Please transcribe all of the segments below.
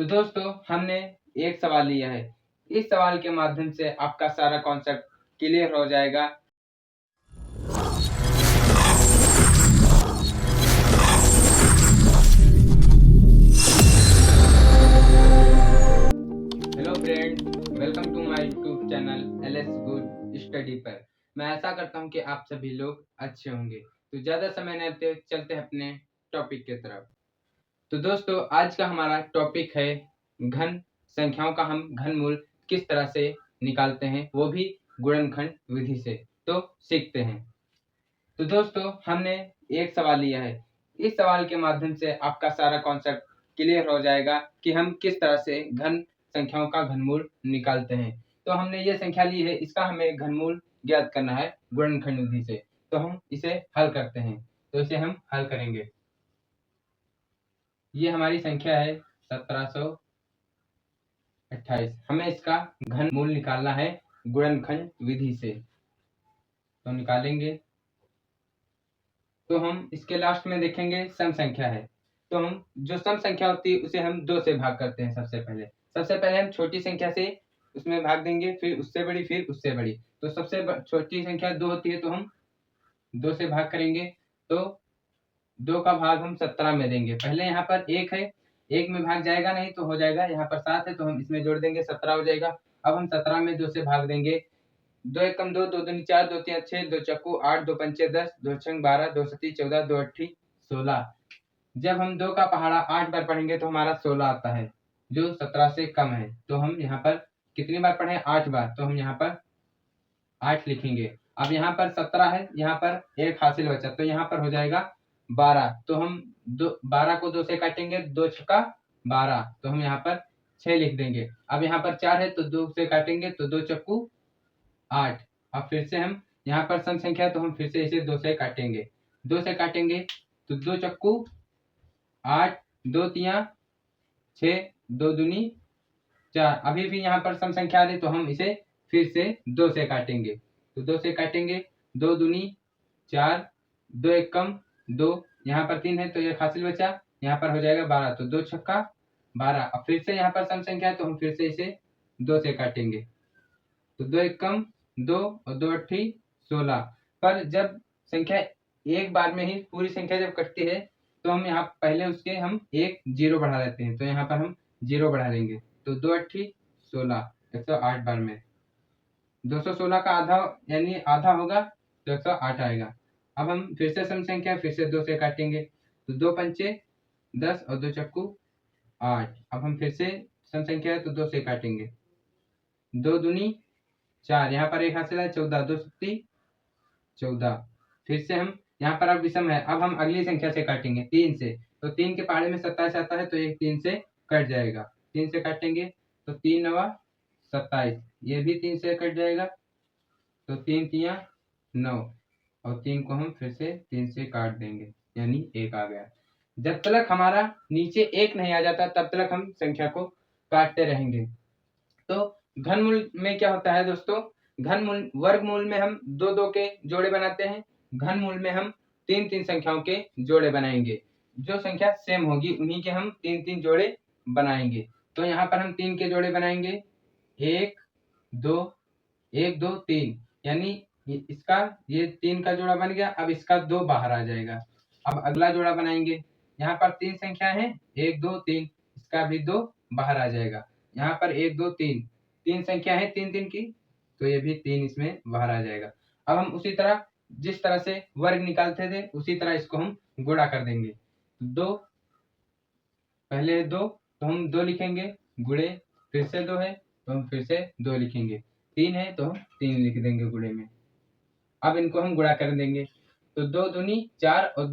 तो दोस्तों हमने एक सवाल लिया है। इस सवाल के माध्यम से आपका सारा कॉन्सेप्ट क्लियर हो जाएगा। Hello friend, welcome to my YouTube channel LS good study पर। मैं आशा करता हूं कि आप सभी लोग अच्छे होंगे। तो ज़्यादा समय नहीं लेते, चलते हैं अपने टॉपिक की तरफ। तो दोस्तों आज का हमारा टॉपिक है घन संख्याओं का हम घनमूल किस तरह से निकालते हैं, वो भी गुणनखंड विधि से। तो सीखते हैं। तो दोस्तों हमने एक सवाल लिया है। इस सवाल के माध्यम से आपका सारा कॉन्सेप्ट क्लियर हो जाएगा कि हम किस तरह से घन संख्याओं का घनमूल निकालते हैं। तो हमने ये संख्या ली है, इसका हमें घनमूल ज्ञात करना है गुणनखंड विधि से। तो हम इसे हल करते हैं। तो इसे हम हल करेंगे। ये हमारी संख्या है 1728। हमें इसका घनमूल निकालना है गुणनखंड विधि से। तो निकालेंगे। तो हम इसके लास्ट में देखेंगे सम संख्या है। तो हम जो सम संख्या होती है उसे हम 2 से भाग करते हैं। सबसे पहले हम छोटी संख्या से उसमें भाग देंगे, फिर उससे बड़ी, फिर उससे बड़ी। तो छोटी संख्या 2 होती है, तो हम 2 से भाग करेंगे। तो 2 का भाग हम 17 में देंगे। पहले यहाँ पर 1 है, 1 में भाग जाएगा नहीं तो हो जाएगा। यहाँ पर 7 है तो हम इसमें जोड़ देंगे, 17 हो जाएगा। अब हम 17 में 2 से भाग देंगे। 2 एकम 2, 2 दूनी 4, 2 तीन 6, 2 चक्कू 8, 2 पंचे 10, 2 छंग 12, 2 सती 14, 2 अट्ठी 16। जब हम 2 का पहाड़ा 8 बार पढ़ेंगे तो हमारा 16 आता है, जो 17 से कम है। तो हम यहाँ पर कितनी बार पढ़े? 8 बार। तो हम यहाँ पर 8 लिखेंगे। अब यहाँ पर 17 है, यहाँ पर 1 हासिल बचा, तो यहाँ पर हो जाएगा 12। तो हम 12 को 2 से काटेंगे, 2 छक्का 12, तो हम यहाँ पर 6 लिख देंगे। अब यहाँ पर 4 है तो 2 से काटेंगे, तो 2 चक्कू 8। अब फिर से हम यहाँ पर सम संख्या है तो हम फिर से इसे 2 से काटेंगे। 2 से काटेंगे तो 2 चक्कू 8, 2 तिया 6, 2 दूनी 4। अभी भी यहाँ पर सम संख्या आ रही तो हम इसे फिर से 2 से काटेंगे। तो 2 से काटेंगे, 2 दूनी 4, 2 एकम 2, यहाँ पर 3 है तो 1 हासिल बचा, यहाँ पर हो जाएगा 12। तो 2 छक्का 12। अब फिर से यहाँ पर सम संख्या है तो हम फिर से इसे 2 से काटेंगे। तो 2 एकम 2 और 2 अट्ठी 16। पर जब संख्या एक बार में ही पूरी संख्या जब कटती है तो हम यहाँ पहले उसके हम 1 0 बढ़ा देते हैं। तो यहाँ पर हम 0 बढ़ा देंगे। तो 2 अट्ठी 16, 108 बार में 216 का आधा यानी आधा होगा तो 108 आएगा। अब हम फिर से सम संख्या फिर से 2 से काटेंगे। तो 2 पंचे 10 और 2 चक्कू 8। अब हम फिर से सम संख्या है तो 2 से काटेंगे। 2 दूनी 4, यहाँ पर 1 हासिल है, 14, 2 सत्ती 14। फिर से हम यहाँ पर अब विषम है, अब हम अगली संख्या से काटेंगे 3 से। तो 3 के पहाड़े में 27 आता है तो एक 3 से कट जाएगा। 3 से काटेंगे तो 3 नवा 27, ये भी 3 से कट जाएगा। तो 3 तिया 9 और 3 को हम फिर से 3 से काट देंगे, यानी 1 आ गया। जब तक हमारा नीचे 1 नहीं आ जाता तब तक हम संख्या को काटते रहेंगे। तो घनमूल में क्या होता है दोस्तों? घनमूल वर्गमूल में हम 2-2 के जोड़े बनाते हैं। घनमूल में हम 3-3 संख्याओं के जोड़े बनाएंगे। जो संख्या सेम होगी उन्हीं के हम 3-3 जोड़े बनाएंगे। तो यहाँ पर हम 3 के जोड़े बनाएंगे, 1 2 1 2 3, यानी इसका ये 3 का जोड़ा बन गया। अब इसका 2 बाहर आ जाएगा। अब अगला जोड़ा बनाएंगे। यहाँ पर 3 संख्या है, 1 2 3, इसका भी 2 बाहर आ जाएगा। यहाँ पर 1 2 3, 3 संख्या है 3 की, तो ये भी 3 इसमें बाहर आ जाएगा। अब हम उसी तरह जिस तरह से वर्ग निकालते थे उसी तरह इसको हम गुणा कर देंगे। 2 पहले है 2 तो हम 2 लिखेंगे, गुणे फिर से 2 है तो हम फिर से 2 लिखेंगे, 3 है तो हम 3 लिख देंगे गुणे में। अब इनको हम गुणा कर देंगे। तो 2 दूनी 4 और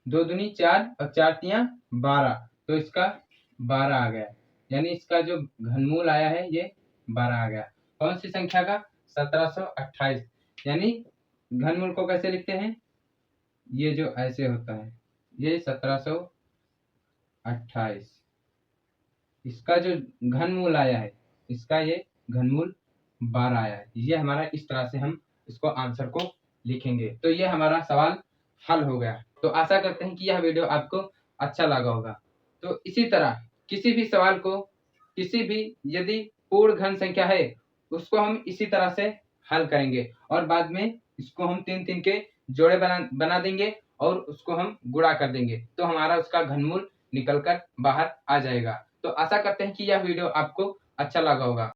2 दूनी 4 और 4 तिया 12, तो इसका 12 आ गया। यानी इसका जो घनमूल आया है ये 12 आ गया। कौन सी संख्या का? 1728। यानी घनमूल को कैसे लिखते हैं? ये जो ऐसे होता है, ये 1728। इसका जो घनमूल आया है, इसका ये घनमूल 12 आया है। ये हमारा इस तरह से हम इसको आंसर को लिखेंगे। तो ये हमारा सवाल हल हो गया। तो आशा करते हैं कि यह वीडियो आपको अच्छा लगा होगा। तो इसी तरह किसी भी सवाल को, किसी भी यदि पूर्ण घन संख्या है उसको हम इसी तरह से हल करेंगे और बाद में इसको हम 3-3 के जोड़े बना देंगे और उसको हम गुणा कर देंगे, तो हमारा उसका घनमूल निकल कर बाहर आ जाएगा। तो आशा करते हैं कि यह वीडियो आपको अच्छा लगा होगा।